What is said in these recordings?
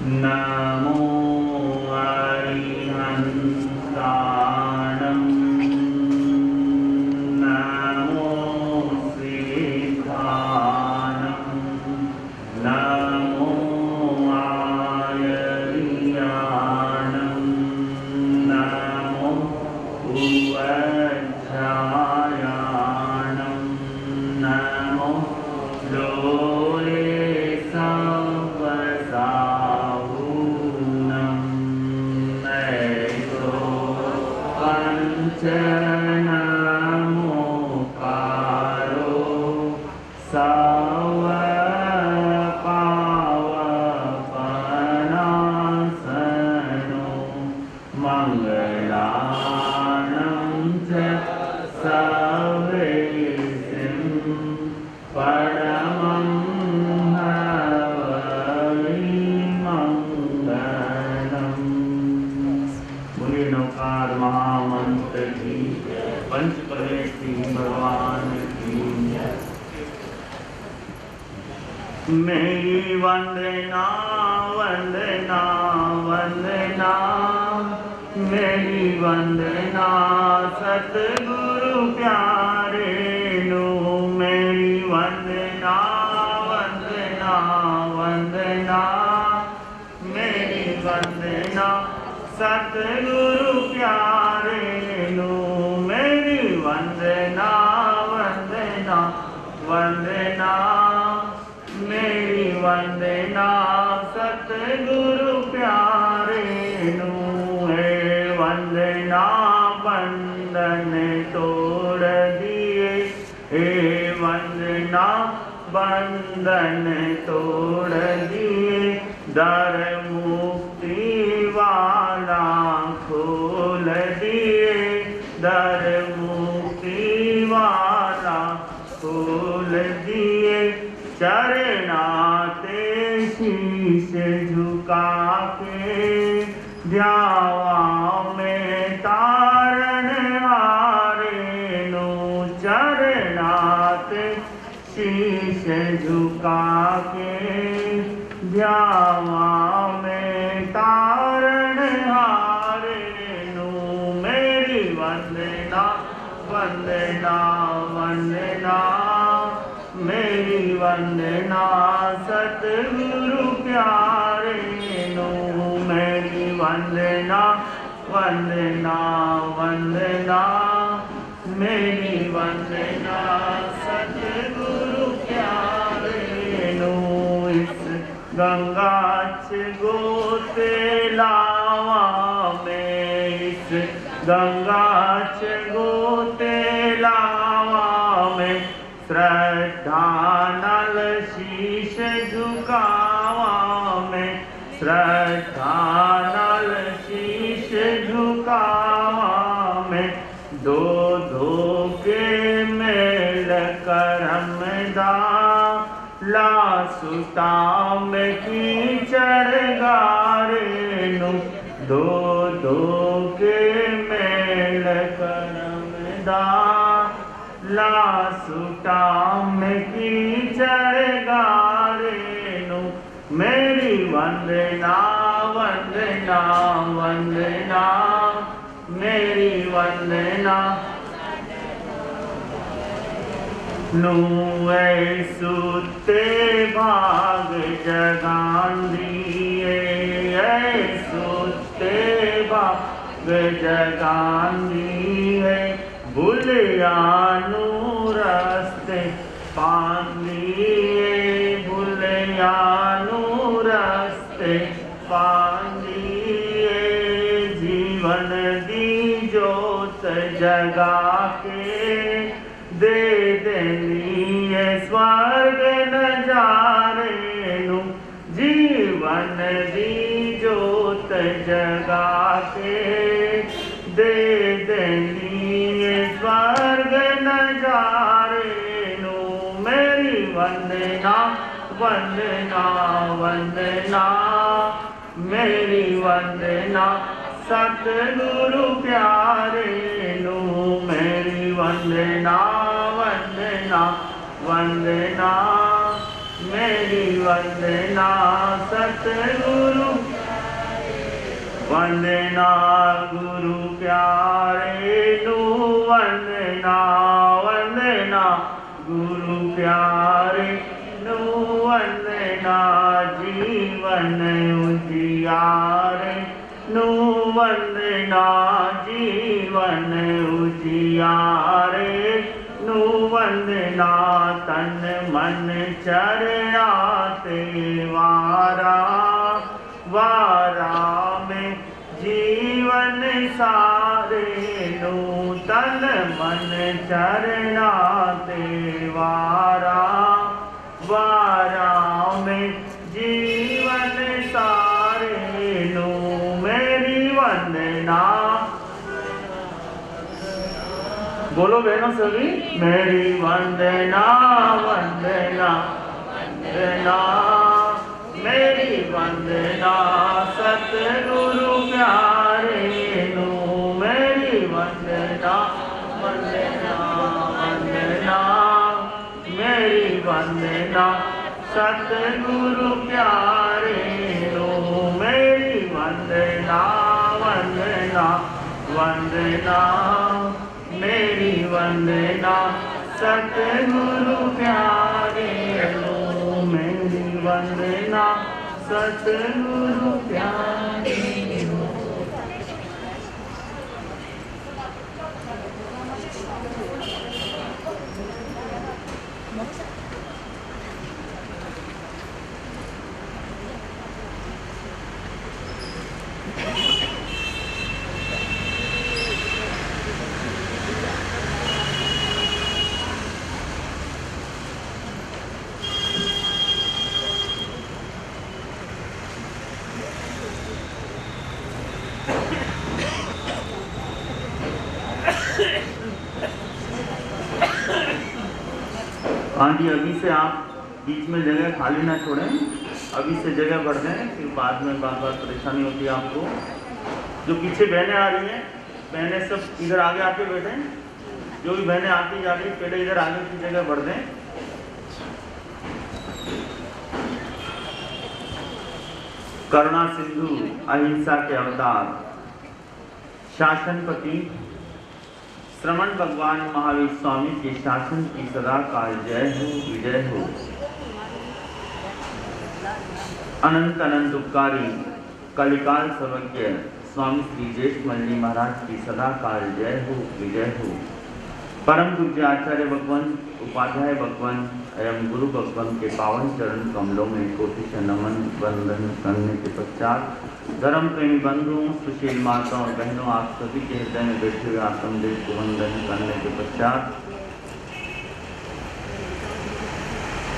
नमो अरिहन्ताणं नमो सिद्धानं नमो आयर्याणं नमो उवध्यायाणं नमो लोरे नमोकारो सवपावपनासनो मङ्गलानं च सर्वेसिं परमं हवै मङ्गलम्। बोलिए नौकार महामंत्र की, पंच प्रवेश की भगवान की। मेरी वंदना वंदना वंदना, मेरी वंदना सतगुरु प्यारे नु। मेरी वंदना वंदना वंदना, मेरी वंदना सतगुरु प्यारे नु। मेरी वंदना वंदना वंदना, मेरी वंदना सतगुरु प्यारे नु। हे वंदना बंधन तोड़ दिए, हे वंदना बंधन तोड़ दिए, दर मुक्ति वाला खोल दिए, दर मुक्ति वाला खोल दिए। चरणाते शीश झुका के, ध्यावा में तारण हारे नु। चरणाते शीश झुका के, ध्यावा में तारण हारे नु। मेरी वंदना वंदना वंदना, मेरी वंदना सतगुरु प्यारे नु। मेरी वंदना वंदना वंदना, मेरी वंदना सतगुरु प्यारे नु। इस गंगा च गोते लावा में, इस गंगा च गोते लावा में, श्रद्धा नल शीश झुकावा में, श्रद्धा नल शीश झुकावा में। दो धो के मेल करम दा, ला सुता में कीचड़ गारे नु। दो धो के मेल करम दा, ला सुटा में कीचड़ गारे नु। मेरी वंदना वंदना वंदना, मेरी वंदना नु। सुते भाग जगांदिए, सुते भाग जगांदिए, भुलियानु रस्ते पांदिए, भुलियानु रस्ते पांदिए। जीवन दी जोत जगा के, दे देनिए स्वर्ग नजारे नु। जीवन दी जोत जगा के, दे देनिए स्वर्ग नजारे नु। मेरी वंदना वंदना वंदना, मेरी वंदना सतगुरु प्यारे नु। मेरी वंदना वंदना वंदना, मेरी वंदना सतगुरु वंदना गुरु प्यारे नु वंदना वंदना गुरु प्यारे नु वंदना जीवन उजियारे नु वंदना जीवन उजियारे नु वंदना तन मन चरणा ते वारा वारा में जीवन सारे नु तन मन चरणा ते वारा वारा में जीवन सारे नु मेरी वंदना। बोलो बहनों सभी, मेरी वंदना वंदना वंदना मेरी वंदना सतगुरु प्यारे नु मेरी वंदना वंदना वंदना मेरी वंदना सतगुरु प्यारे नु मेरी वंदना वंदना वंदना मेरी वंदना सतगुरु प्यारे नु मेरी वंदना सतगुरु प्यारे नु। हाँ जी, अभी से आप बीच में जगह खाली ना छोड़ें, अभी से जगह बढ़ दें, फिर बाद में बार बार परेशानी होती है आपको। जो पीछे बहनें आ रही हैं, बहनें सब इधर आगे आके बैठें। जो भी बहनें आती जा रही पहले इधर आगे की जगह बढ़ दें। करुणा सिंधु अहिंसा के अवतार शासनपति श्रवण भगवान महावीर स्वामी के शासन की सदा काल जय हो विजय हो। अनंत अनंत उपकारी कलिकाल सर्वज्ञ स्वामी श्री जेठमल जी महाराज की सदा काल जय हो विजय हो। परम पूज्य आचार्य भगवान उपाध्याय भगवान एवं गुरु भगवान के पावन चरण कमलों में कोटि से नमन वंदन करने के पश्चात धर्म प्रेमी बंधुओं, सुशील माताओं और बहनों, आप सभी के हृदय में बैठे हुए आत्मदेव को वंदन करने के पश्चात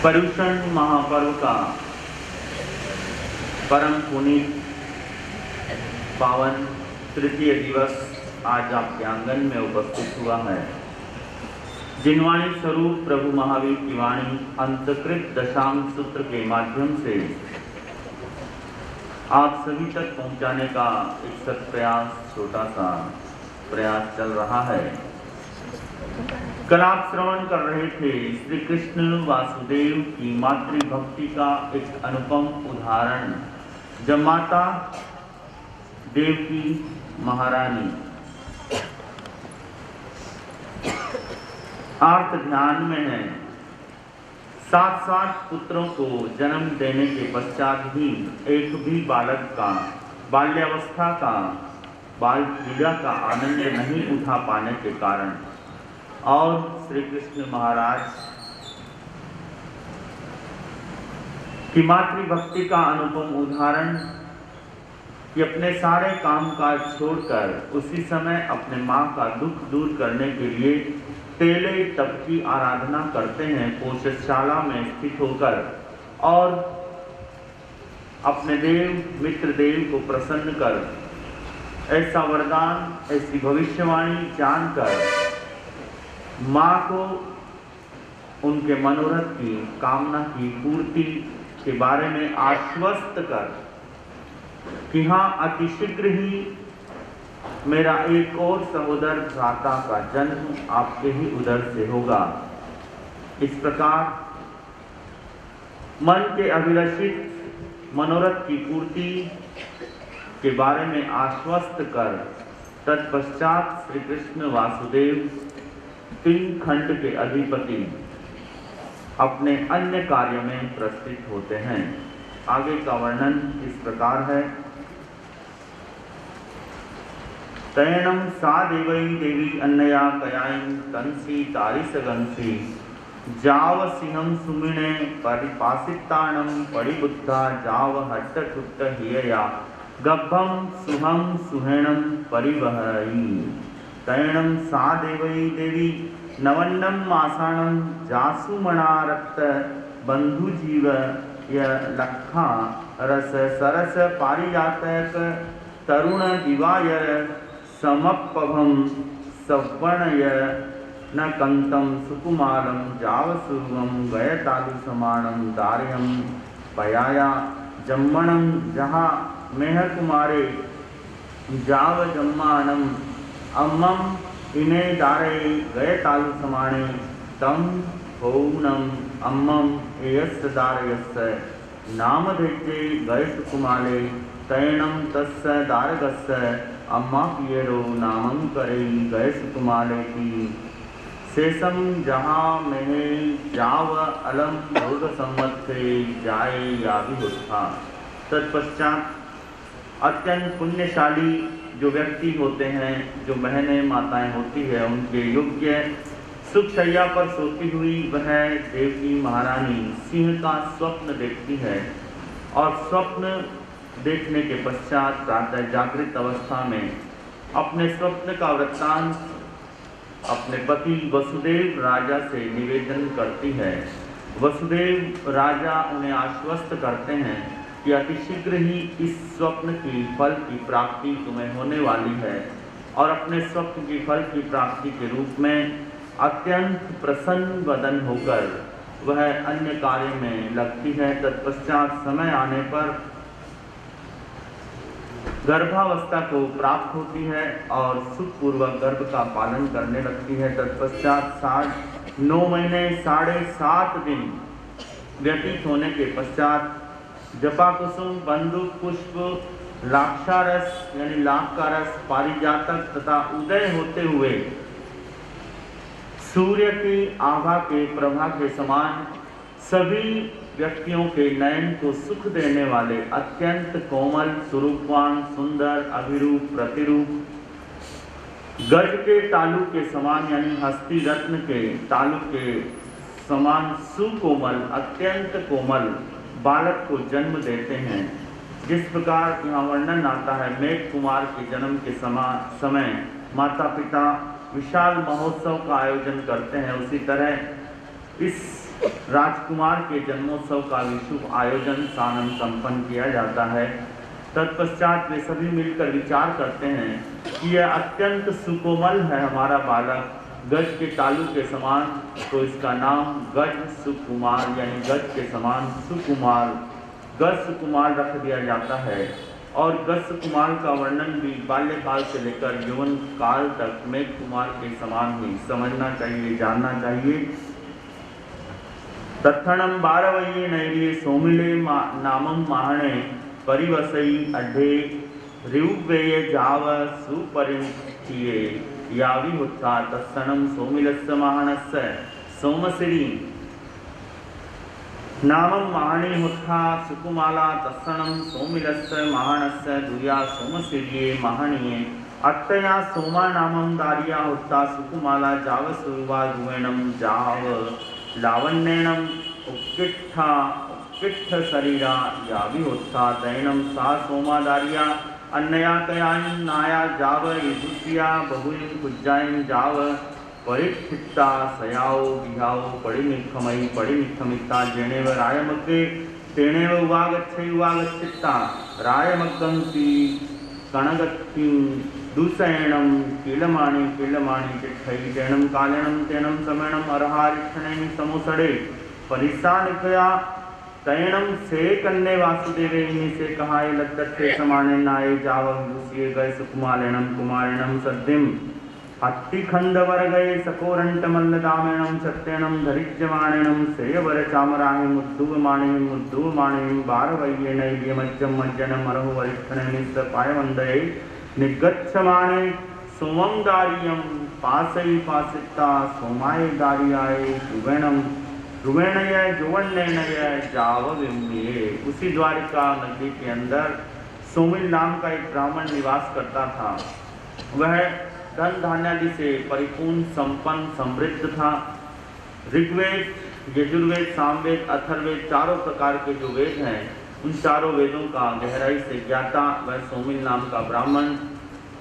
पर्युषण महापर्व का परम पुनीत पावन तृतीय दिवस आज आपके आंगन में उपस्थित हुआ है। जिनवाणी स्वरूप प्रभु महावीर की वाणी अंतकृत दशांग सूत्र के माध्यम से आप सभी तक पहुंचाने का एक सत्प्रयास, छोटा सा प्रयास चल रहा है। कल आप श्रवण कर रहे थे श्री कृष्ण वासुदेव की मातृभक्ति का एक अनुपम उदाहरण, जब माता देवकी महारानी आर्त ध्यान में है, 7 पुत्रों को जन्म देने के पश्चात भी एक भी बालक का बाल्यावस्था का बाल क्रीड़ा का आनंद नहीं उठा पाने के कारण और श्री कृष्ण महाराज की मातृभक्ति का अनुपम उदाहरण कि अपने सारे काम काज छोड़कर उसी समय अपने माँ का दुख दूर करने के लिए तेले तप की आराधना करते हैं पोषशाला में स्थित होकर, और अपने देव मित्र देव को प्रसन्न कर ऐसा वरदान, ऐसी भविष्यवाणी जानकर माँ को उनके मनोरथ की कामना की पूर्ति के बारे में आश्वस्त कर कि हाँ, अति शीघ्र ही मेरा एक और सहोदर भ्राता का जन्म आपके ही उदर से होगा। इस प्रकार मन के अभिलषित मनोरथ की पूर्ति के बारे में आश्वस्त कर तत्पश्चात श्री कृष्ण वासुदेव 3 खंड के अधिपति अपने अन्य कार्य में प्रस्थित होते हैं। आगे का वर्णन इस प्रकार है। तैणम सा देवई देवी अन्नया कयाईं कंसी तारिसगंसी जाव सिंहम सुमिणे परिपासिताणम परिबुद्धा जाव हट्टकुट्ट हियया गब्भम सुहम सुहेणम परिवहई। तैणम सा देवई देवी नवन्नम मासाणम जासुमणा रक्त बंधु जीव य लखा रस सरस पारिजातक तरुण दिवायर समपभम सवर्णय न कंतम सुकुमारम जावसुर्वम गयतालु समाणम दार्यम पयाया जम्मणम जहा मेह कुमारे जाव जम्मानम अम्मम इने दारे गयतालु समाणे तम होनम अम्मम एयस्य दारयस्य नामधेजे गयसुकुमाले तैणम तस्य दारगस्य अम्मा पियरो नामं करे गयसुकुमाले की शेषम जहाँ महे जाव अलम योग संवत्सरे जाए याभिहुत्था। तत्पश्चात अत्यंत पुण्यशाली जो व्यक्ति होते हैं, जो बहनें माताएं होती है, उनके योग्य सुख शैया पर सोती हुई वह देवकी महारानी सिंह का स्वप्न देखती है और स्वप्न देखने के पश्चात प्रातः जागृत अवस्था में अपने स्वप्न का वृत्तांत अपने पति वसुदेव राजा से निवेदन करती है। वसुदेव राजा उन्हें आश्वस्त करते हैं कि अतिशीघ्र ही इस स्वप्न की फल की प्राप्ति तुम्हें होने वाली है और अपने स्वप्न की फल की प्राप्ति के रूप में अत्यंत प्रसन्न वदन होकर वह अन्य कार्य में लगती है। तत्पश्चात समय आने पर गर्भावस्था को प्राप्त होती है और सुखपूर्वक गर्भ का पालन करने लगती है। तत्पश्चात 9 महीने 7.5 दिन व्यतीत होने के पश्चात जपा कुसुम बंदूक पुष्प लाक्षारस यानी लाख का रस पारिजातक तथा उदय होते हुए सूर्य की आभा के प्रभा के समान सभी व्यक्तियों के नयन को सुख देने वाले अत्यंत कोमल स्वरूपवान सुंदर अभिरूप प्रतिरूप गज के तालु के समान यानी हस्ती रत्न के तालु के समान सुकोमल अत्यंत कोमल बालक को जन्म देते हैं। जिस प्रकार यहाँ वर्णन आता है मेघ कुमार के जन्म के समय माता पिता विशाल महोत्सव का आयोजन करते हैं, उसी तरह इस राजकुमार के जन्मोत्सव का भी शुभ आयोजन सानंद संपन्न किया जाता है। तत्पश्चात वे सभी मिलकर विचार करते हैं कि यह अत्यंत सुकोमल है हमारा बालक, गज के तालु के समान, तो इसका नाम गज सुकुमार यानी गज के समान सुकुमार गज सुकुमार रख दिया जाता है। और गज सुकुमार का वर्णन भी बाल्यकाल से लेकर यौवन काल तक मेघ कुमार के समान ही समझना चाहिए, जानना चाहिए। तत्क्षणम 12 वये नैर्ये सोमिले नामम माहणे परिवसई अढे ऋवेय जाव सुपरिचिये याविहुत्था तत्क्षणम सोमिलस्य माहणस्य सोमसिरी नामम माहणी हुत्था सुकुमाला तत्क्षणम सोमिलस्य माहणस्य दुया सोमसिरिये माहणीये अत्तया सोमा नामम दारिया हुत्था सुकुमाला जाव सुवा गुवेणम जाव लावण्येनम उत्किट्ठ शरीरा याविहुत्था तैणम सा सोमादारिया अन्नया कयां नाया जाव यजुष्या बहुयं कुज्जायं जाव परिक्षिप्ता सयाओ बिहाओ पड़िनिखमयी पड़िनिखमिता जेनेव रायमग्गे तेनेव उवागच्छित्ता रायमग्गंसी कणगत्तिं दूषयणं कीलमाणि चिट्ठै तेणं कालेणं तेनं समेणं अर्हारिक्षणेन समोसड़े परिसानिकया तैणं से कन्ने वासुदेवे से कहाय लत्तथे समाने नाये जाव दूषिये गए सुकुमालेणं कुमारेणं सद्धिम हत्तिखंडवर गए सकोरंट मल्लदामेणं सत्येणं धरिज्यमानेणं सेयवर चामराहि मुद्दुवमाणिं बारवय्येनैर्यमज्जं मज्जनं मरहु वरिष्ठनेमिस्य पायवन्दये निगच्छमाने सोमं दारियं पासै पासिता सोमाय दारियाय रुवेणय जुवन्नय जावविम्ये। उसी द्वारिका नगरी के अंदर सोमिल नाम का एक ब्राह्मण निवास करता था। वह धन धान्यादि से परिपूर्ण संपन्न समृद्ध था। ऋग्वेद यजुर्वेद सामवेद अथर्ववेद चारों प्रकार के जो वेद हैं उन चारों वेदों का गहराई से ज्ञाता वह सोमिल नाम का ब्राह्मण।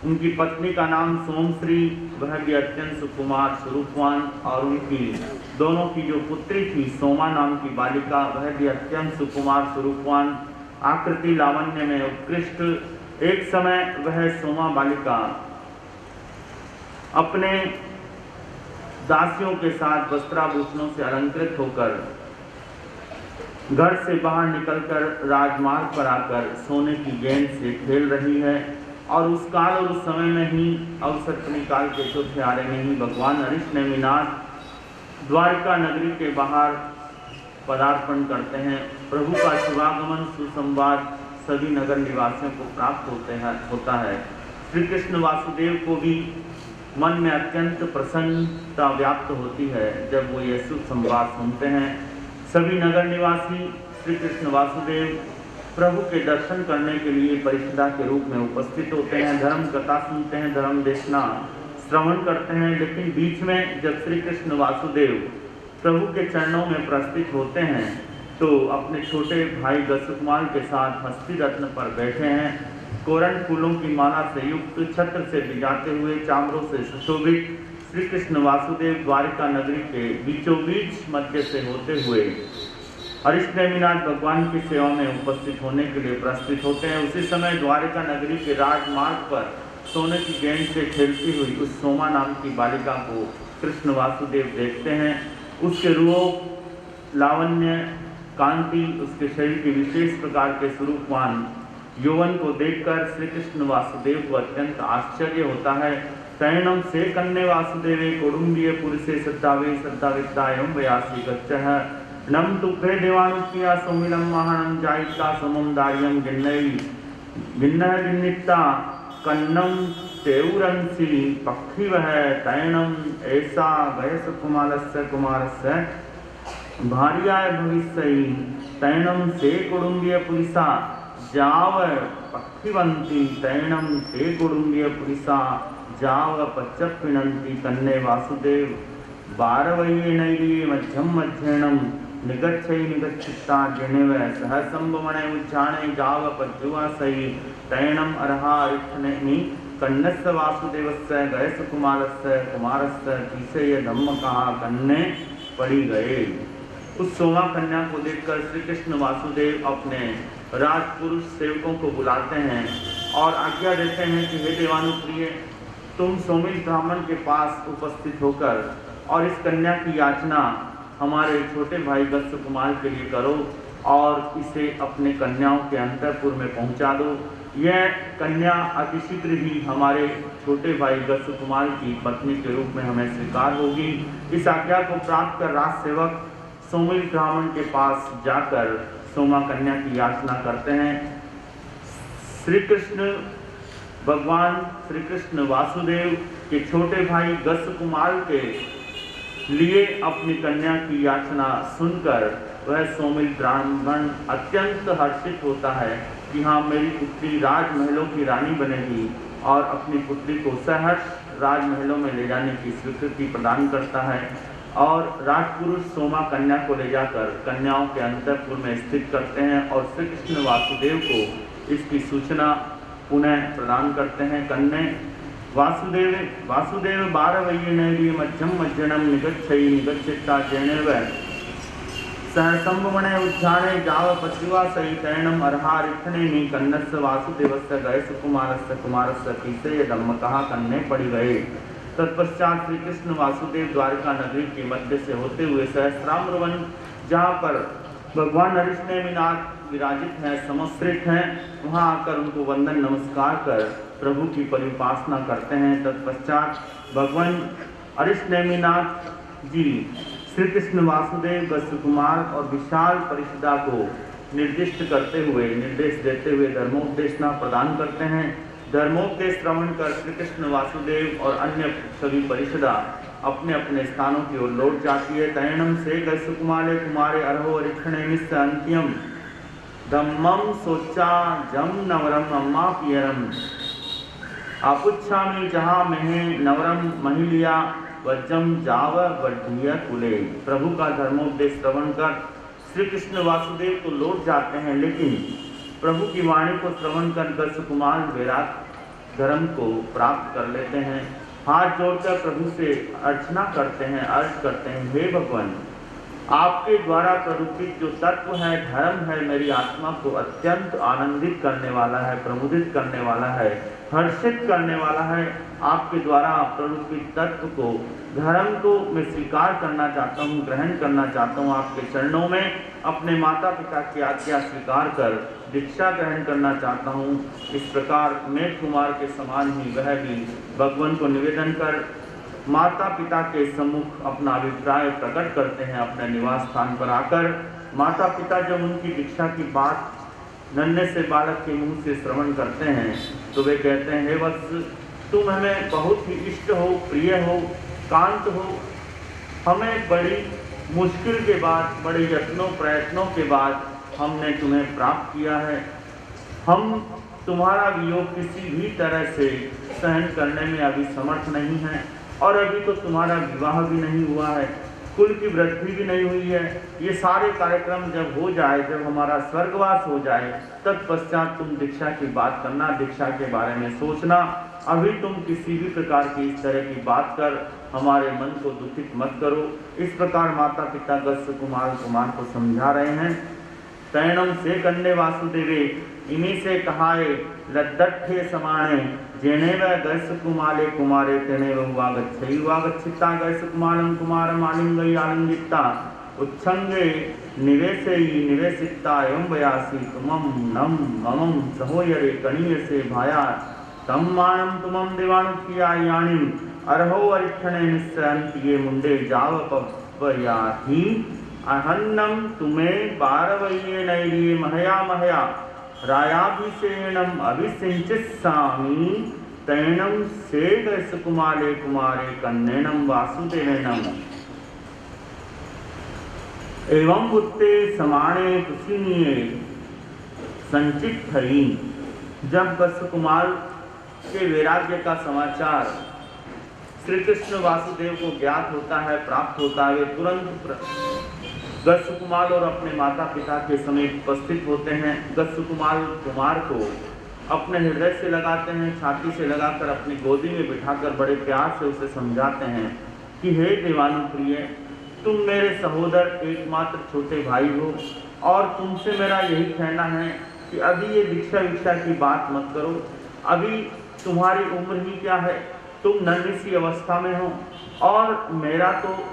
उनकी पत्नी का नाम सोमश्री, वह भी अत्यंत सुकुमार स्वरूपवान, और उनकी दोनों की जो पुत्री थी सोमा नाम की बालिका वह भी अत्यंत सुकुमार स्वरूपवान, आकृति लावण्य में उत्कृष्ट। एक समय वह सोमा बालिका अपने दासियों के साथ वस्त्राभूषणों से अलंकृत होकर घर से बाहर निकलकर राजमार्ग पर आकर सोने की गेंद से खेल रही है। और उस काल और उस समय में ही अवसर्पणी काल के चौथे आरे में ही भगवान अरिष्टनेमिनाथ द्वारिका नगरी के बाहर पदार्पण करते हैं। प्रभु का शुभागमन सुसंवाद सभी नगर निवासियों को प्राप्त होता है। श्री कृष्ण वासुदेव को भी मन में अत्यंत प्रसन्नता व्याप्त होती है जब वो ये सुसंवाद सुनते हैं। सभी नगर निवासी श्री कृष्ण वासुदेव प्रभु के दर्शन करने के लिए परिषदा के रूप में उपस्थित होते हैं, धर्म कथा सुनते हैं, धर्म देशना श्रवण करते हैं। लेकिन बीच में जब श्री कृष्ण वासुदेव प्रभु के चरणों में प्रस्थित होते हैं तो अपने छोटे भाई गसुकमाल के साथ हस्ती रत्न पर बैठे हैं। कोरन फूलों की माला से युक्त छत्र से बिजाते हुए चामरों से सुशोभित श्री कृष्ण वासुदेव द्वारिका नगरी के बीचों बीच मध्य से होते हुए अरिष्टनेमिनाथ भगवान की सेवा में उपस्थित होने के लिए प्रस्थित होते हैं। उसी समय द्वारिका नगरी के राजमार्ग पर सोने की गेंद से खेलती हुई उस सोमा नाम की बालिका को कृष्ण वासुदेव देखते हैं। उसके रूप लावण्य कांति, उसके शरीर के विशेष प्रकार के स्वरूपवान यौवन को देखकर श्री कृष्ण वासुदेव को अत्यंत आश्चर्य होता है। तैणम से कन्ने वासुदेवे कुडुम्बीय पुरुषे श्रद्धावे श्रद्धाविद्ता एवं व्यासी गच्छः नम तुभ्रे देवानुप्रिया सौमिलम महानम जायिता समम दार्यम गिन्नः गिन्निता कन्नम तेउरंसी पक्षिवः तैणम ऐसा वयस कुमारस्य भार्याय भविष्यति तैणम से कुडुम्बीय पुरुषा जाव पक्षिवंती तैणम ते कुडुम्बीय पुरुषा जाव पच्चपिणंती कन्ने वासुदेव बारवय्येनैर्ये मध्यम मध्येणम निगच्छिता जनेव सह संभवने उच्चाणे जाव पज्जुवासई तैणम अर्हा रिक्थनेमि कन्नस्य वासुदेवस्य गयस कुमारस्य तीसय धम्म कहा कन्ने पड़ी गए। उस सोमा कन्या को देखकर श्री कृष्ण वासुदेव अपने राजपुरुष सेवकों को बुलाते हैं और आज्ञा देते हैं कि हे देवानुप्रिय, तुम सोमिल ब्राह्मण के पास उपस्थित होकर और इस कन्या की याचना हमारे छोटे भाई गस्सकुमार के लिए करो और इसे अपने कन्याओं के अंतःपुर में पहुंचा दो। यह कन्या अतिशीघ्र ही हमारे छोटे भाई गस्सकुमार की पत्नी के रूप में हमें स्वीकार होगी। इस आज्ञा को प्राप्त कर राज सेवक सोमिल ब्राह्मण के पास जाकर सोमा कन्या की याचना करते हैं। श्री कृष्ण भगवान श्री कृष्ण वासुदेव के छोटे भाई गस्सकुमार के लिए अपनी कन्या की याचना सुनकर वह सोमिल ब्राह्मण अत्यंत हर्षित होता है कि हाँ, मेरी पुत्री राजमहलों की रानी बनेगी, और अपनी पुत्री को सहर्ष राजमहलों में ले जाने की स्वीकृति प्रदान करता है और राजपुरुष सोमा कन्या को ले जाकर कन्याओं के अंतःपुर में स्थित करते हैं और श्री कृष्ण वासुदेव को इसकी सूचना पुनः प्रदान करते हैं। कन्या वासुदेव बारवय्येनैर्ये मध्यम मध्यणम निगच्छिता जनेव सह संभवने उच्चाणे जाव पत्युवासई तैणम अर्हा रिक्थनेमि कन्नस्य वासुदेवस्य गयस कुमारस्य तीसय धम्म कहा कन्ने पड़ी गए। तत्पश्चात श्री कृष्ण वासुदेव द्वारिका नगरी के मध्य से होते हुए सहस्राम्र वन, जहाँ पर भगवान अरिष्टनेमिनाथ विराजित हैं, समस्कृत हैं, वहाँ आकर उनको वंदन नमस्कार कर प्रभु की परिउपासना करते हैं। तत्पश्चात भगवान अरिष्टनेमिनाथ जी श्री कृष्ण वासुदेव, गस्य कुमार और विशाल परिषदा को निर्दिष्ट करते हुए, निर्देश देते हुए धर्मोपदेशना प्रदान करते हैं। धर्मोपदेश श्रवण कर श्री कृष्ण वासुदेव और अन्य सभी परिषदा अपने अपने स्थानों की ओर लौट जाती है। तैणम से गस्य कुमारे कुमारे अरहो अरिक्षणे मिश्र अंत्यम धम्मम सोचा जम नवरम अम्मा पियरम आपुच्छामि जहाँ महे नवरम महिलिया वज्रम जाव वर्धिया कुले। प्रभु का धर्मोपदेश श्रवण कर श्री कृष्ण वासुदेव तो लौट जाते हैं, लेकिन प्रभु की वाणी को श्रवण कर गस्य कुमार वैराग धर्म को प्राप्त कर लेते हैं। हाथ जोड़कर प्रभु से अर्चना करते हैं, अर्ज करते हैं, हे भगवान, आपके द्वारा प्ररूपित जो तत्व है, धर्म है, मेरी आत्मा को अत्यंत आनंदित करने वाला है, प्रमुदित करने वाला है, हर्षित करने वाला है। आपके द्वारा प्ररूपित तत्व को, धर्म को मैं स्वीकार करना चाहता हूँ, ग्रहण करना चाहता हूँ। आपके चरणों में अपने माता पिता की आज्ञा स्वीकार कर दीक्षा ग्रहण करना चाहता हूँ। इस प्रकार मेघ कुमार के समान ही वह भी भगवान को निवेदन कर माता पिता के सम्मुख अपना अभिप्राय प्रकट करते हैं। अपने निवास स्थान पर आकर माता पिता जब उनकी दीक्षा की बात नन्हे से बालक के मुंह से श्रवण करते हैं तो वे कहते हैं, हे वत्स, तुम हमें बहुत ही इष्ट हो, प्रिय हो, कांत हो। हमें बड़ी मुश्किल के बाद, बड़े यत्नों प्रयत्नों के बाद हमने तुम्हें प्राप्त किया है। हम तुम्हारा वियोग किसी भी तरह से सहन करने में अभी समर्थ नहीं है, और अभी तो तुम्हारा विवाह भी नहीं हुआ है, कुल की वृद्धि भी नहीं हुई है। ये सारे कार्यक्रम जब हो जाए, जब हमारा स्वर्गवास हो जाए, तत्पश्चात तुम दीक्षा की बात करना, दीक्षा के बारे में सोचना। अभी तुम किसी भी प्रकार की इस तरह की बात कर हमारे मन को दुखित मत करो। इस प्रकार माता पिता गस्य कुमार को समझा रहे हैं। तैणम से कन्ने वासुदेवे इन्हीं से कहाए लद्दठे समाणे जेने व गस्य कुमारे कुमारे तेने वागच्छई वागच्छिता गस्य कुमारम कुमारम आलिंगई आलिंगिता उच्छंगे निवेशई निवेशिता एवं वयासी तुमम नम ममम सहोयरे कणीय से भाया तम मानम तुमम देवानुप्रिया यानिम अरहो अरिक्षणे निस्संतिये मुंडे जाव पवयाधि अहन्नम तुम्हें बारवये नैरिये महया महया रायाभिषेणम अभिषिंचिस्सामि तैणम से गस्य कुमारे कुमारे कन्नेनम वासुदेवेनम एवं बुत्ते समाणे कुशिनिये संचित थई। जब गस्य कुमार के वैराग्य का समाचार श्री कृष्ण वासुदेव को ज्ञात होता है, प्राप्त होता है, वे तुरंत गस्य कुमार और अपने माता पिता के समीप उपस्थित होते हैं। गस्य कुमार को अपने हृदय से लगाते हैं, छाती से लगाकर अपनी गोदी में बिठाकर बड़े प्यार से उसे समझाते हैं कि हे देवानुप्रिय, तुम मेरे सहोदर एकमात्र छोटे भाई हो, और तुमसे मेरा यही कहना है कि अभी ये दीक्षा विक्षा की बात मत करो। अभी तुम्हारी उम्र ही क्या है, तुम नन्ही सी अवस्था में हो, और मेरा तो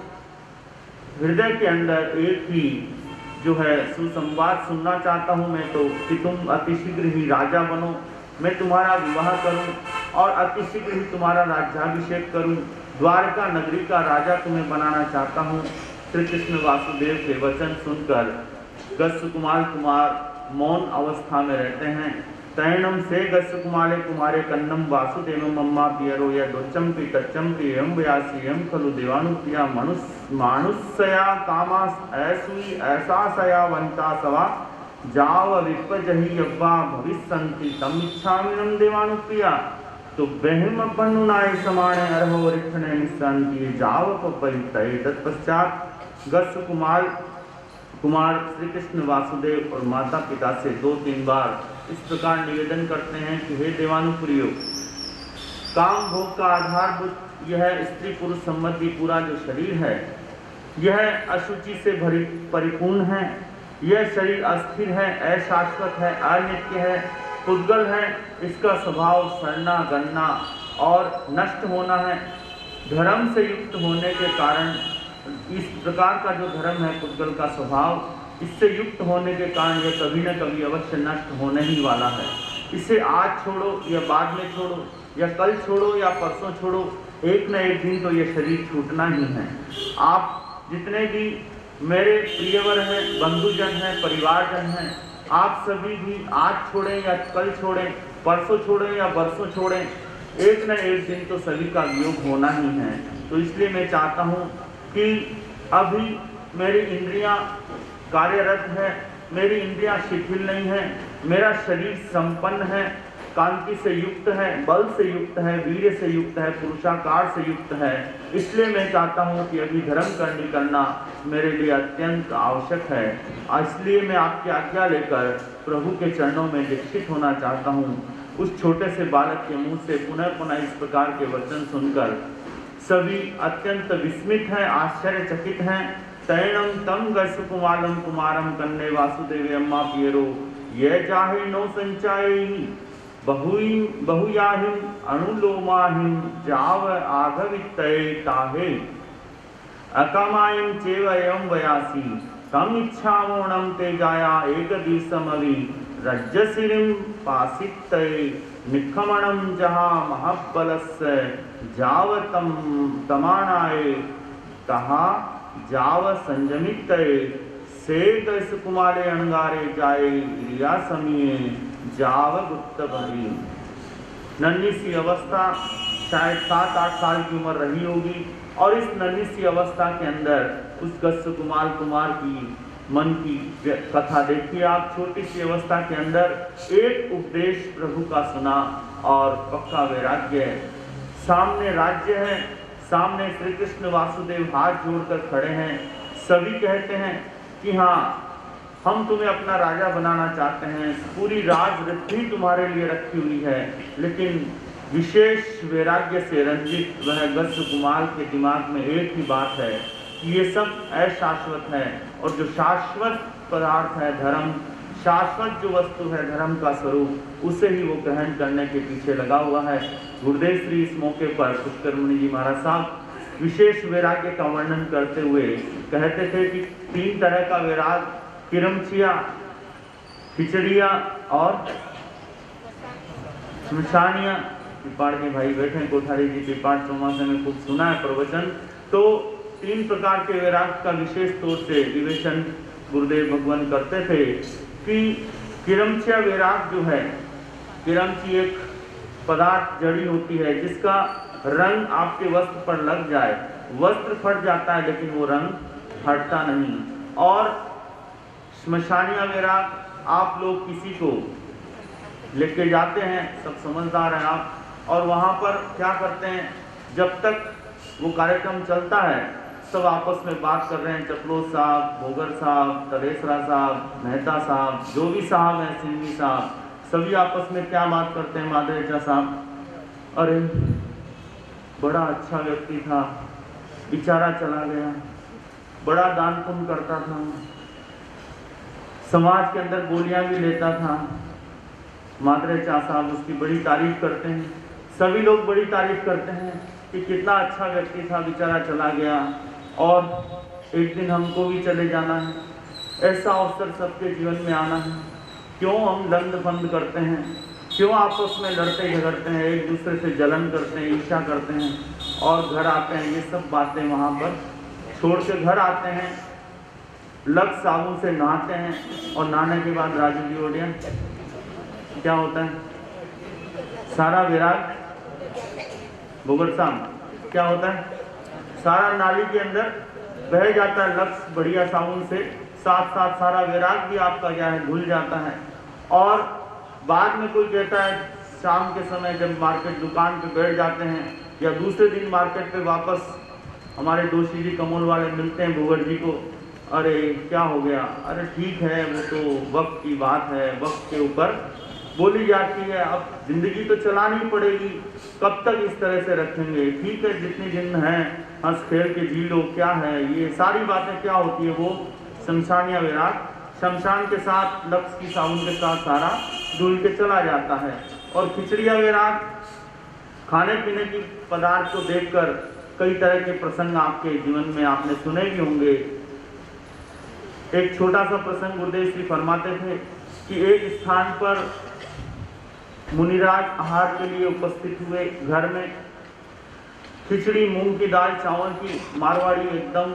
हृदय के अंदर एक ही जो है सुसंवाद सुनना चाहता हूँ मैं तो, कि तुम अतिशीघ्र ही राजा बनो, मैं तुम्हारा विवाह करूं और अतिशीघ्र ही तुम्हारा राज्याभिषेक करूं, द्वारका नगरी का राजा तुम्हें बनाना चाहता हूं। श्री कृष्ण वासुदेव के वचन सुनकर गस्य कुमार मौन अवस्था में रहते हैं। तैणम से गस्य कुमारे कन्नम वासुदेव मम्मा पियरो यदोच्चम पी तच्चम पी एवं व्यासी एवं खलु देवानुप्रिया मानुष्या कामा ऐसुई ऐसा सया वंता सवा जाव विपजहि यव्वा भविष्यन्ति तम इच्छामिनम देवानुप्रिया तो बहिम पन्नुनाय समाणे अरहो रिक्षणे निस्सन्ति जाव पपरितये। तत्पश्चात गस्य कुमार श्री कृष्ण वासुदेव और माता पिता से 2-3 बार इस प्रकार निवेदन करते हैं कि हे देवानुप्रियो, काम भोग का आधारभूत यह स्त्री पुरुष संबंधी पूरा जो शरीर है, यह अशुचि से परिपूर्ण है। यह शरीर अस्थिर है, अशाश्वत है, अनित्य है, पुद्गल है। इसका स्वभाव सड़ना, गलना और नष्ट होना है। धर्म से युक्त होने के कारण इस प्रकार का जो धर्म है, पुद्गल का स्वभाव, इससे युक्त होने के कारण यह कभी न कभी अवश्य नष्ट होने ही वाला है। इसे आज छोड़ो या बाद में छोड़ो या कल छोड़ो या परसों छोड़ो, एक न एक दिन तो ये शरीर छूटना ही है। आप जितने भी मेरे प्रियवर हैं, बंधुजन हैं, परिवारजन हैं, आप सभी भी आज छोड़ें या कल छोड़ें, परसों छोड़ें या बरसों छोड़ें, एक न एक दिन तो सभी का वियोग होना ही है। तो इसलिए मैं चाहता हूँ कि अभी मेरी इंद्रियां कार्यरत है, मेरी इंद्रियां शिथिल नहीं है, मेरा शरीर संपन्न है, कांति से युक्त है, बल से युक्त है, वीर्य से युक्त है, पुरुषाकार से युक्त है। इसलिए मैं चाहता हूं कि अभी धर्म करनी करना मेरे लिए अत्यंत आवश्यक है। इसलिए मैं आपकी आज्ञा लेकर प्रभु के चरणों में दीक्षित होना चाहता हूं। उस छोटे से बालक के मुंह से पुनः पुनः इस प्रकार के वचन सुनकर सभी अत्यंत विस्मित हैं, आश्चर्यचकित हैं। तैणम तम गसुकुमालम कुमारम कन्ने वासुदेव अम्मा पियरो ये जाहे नो संचायी बहुयाहिम अनुलोमाहिम जाव आघवित्तये ताहे अकामायम चेव एवं वयासी तम इच्छामोणम तेजाया एक दिवसमवि रज्जसिरिम पासित्तये निखमणम जहा महाबलस्य जावतम तमानाये तहा जाव संजमित्तये से दस कुमारे अणगारे जाए रिया समीये जाव गुप्त भरी। नन्ही सी अवस्था, शायद 7-8 साल की उम्र रही होगी, और इस नन्ही सी अवस्था के अंदर उस गस्स कुमार की मन की कथा देखिए आप। छोटी सी अवस्था के अंदर एक उपदेश प्रभु का सुना और पक्का वैराग्य है। सामने राज्य है, सामने श्री कृष्ण वासुदेव हाथ जोड़कर खड़े हैं। सभी कहते हैं कि हाँ, हम तुम्हें अपना राजा बनाना चाहते हैं, पूरी राजऋद्धि तुम्हारे लिए रखी हुई है। लेकिन विशेष वैराग्य से रंजित वह गस्स कुमार के दिमाग में एक ही बात है कि ये सब अशाश्वत है, और जो शाश्वत पदार्थ है धर्म, शाश्वत जो वस्तु है धर्म का स्वरूप, उसे ही वो ग्रहण करने के पीछे लगा हुआ है। गुरुदेव श्री इस मौके पर पुष्कर मुनि जी महाराज साहब विशेष वैराग्य का वर्णन करते हुए कहते थे कि 3 तरह का वैराग, किरमचिया, खिचड़िया और श्मशानिया। पिपाड़ के भाई बैठे कोठारी जी, पिपाड़ चौमासे में खूब सुना है प्रवचन। तो 3 प्रकार के वैराग का विशेष तौर से विवेचन गुरुदेव भगवान करते थे कि किरमचिया वैराग जो है, किरमची एक पदार्थ जड़ी होती है जिसका रंग आपके वस्त्र पर लग जाए, वस्त्र फट जाता है लेकिन वो रंग हटता नहीं। और श्मशानिया वैराग, आप लोग किसी को लेके जाते हैं, सब समझदार हैं आप, और वहाँ पर क्या करते हैं, जब तक वो कार्यक्रम चलता है सब आपस में बात कर रहे हैं, चपलोद साहब, भोगर साहब, तलेसरा साहब, मेहता साहब, जो भी साहब हैं, सिंधी साहब, सभी आपस में क्या बात करते हैं, मादरेचा साहब, अरे बड़ा अच्छा व्यक्ति था, बेचारा चला गया, बड़ा दान पुण्य करता था, समाज के अंदर गोलियां भी लेता था। मादरेचा साहब उसकी बड़ी तारीफ करते हैं, सभी लोग बड़ी तारीफ करते हैं कि कितना अच्छा व्यक्ति था, बेचारा चला गया और एक दिन हमको भी चले जाना है। ऐसा अवसर सबके जीवन में आना है, क्यों हम दंड फंद करते हैं, क्यों आपस में लड़ते झगड़ते हैं, एक दूसरे से जलन करते हैं, ईर्ष्या करते हैं और घर आते हैं, ये सब बातें वहाँ पर छोड़ के घर आते हैं, लक्स साबुन से नहाते हैं, और नहाने के बाद राजू जी ओडियन क्या होता है, सारा विराग भोगर साहब क्या होता है, सारा नाली के अंदर बह जाता है लक्स बढ़िया साबुन से, साथ साथ सारा विराग भी आपका क्या है धुल जाता है। और बाद में कोई कहता है शाम के समय जब मार्केट दुकान पे बैठ जाते हैं या दूसरे दिन मार्केट पे वापस हमारे दोषी जी कमोल वाले मिलते हैं भोगर जी को, अरे क्या हो गया, अरे ठीक है वो तो वक्त की बात है, वक्त के ऊपर बोली जाती है, अब जिंदगी तो चलानी पड़ेगी, कब तक इस तरह से रखेंगे, ठीक है जितनी दिन है हंस खेल के जी लो, क्या है ये सारी बातें क्या होती है, वो शमशानिया विराग, शमशान के साथ लक्स की साबुन के साथ सारा धुल के चला जाता है। और खिचड़िया विराग, खाने पीने की पदार्थ को देखकर कई तरह के प्रसंग आपके जीवन में आपने सुने भी होंगे एक छोटा सा प्रसंग गुरुदेव श्री फरमाते थे कि एक स्थान पर मुनिराज आहार के लिए उपस्थित हुए। घर में खिचड़ी, मूंग की दाल, चावल की मारवाड़ी एकदम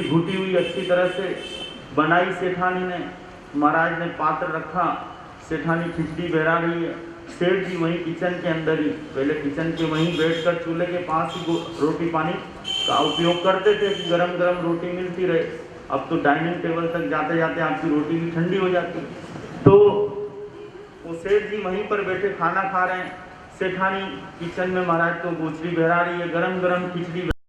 घुटी हुई अच्छी तरह से बनाई सेठानी ने। महाराज ने पात्र रखा, सेठानी खिचड़ी बहरा रही है। सेठ जी वहीं किचन के अंदर ही, पहले किचन के वहीं बैठकर चूल्हे के पास ही रोटी पानी का उपयोग करते थे कि गरम गरम रोटी मिलती रहे। अब तो डाइनिंग टेबल तक जाते जाते आपकी रोटी भी ठंडी हो जाती। तो वो सेठ जी वहीं पर बैठे खाना खा रहे हैं। सेठानी किचन में महाराज को गोचरी बहरा रही है, गरम गरम खिचड़ी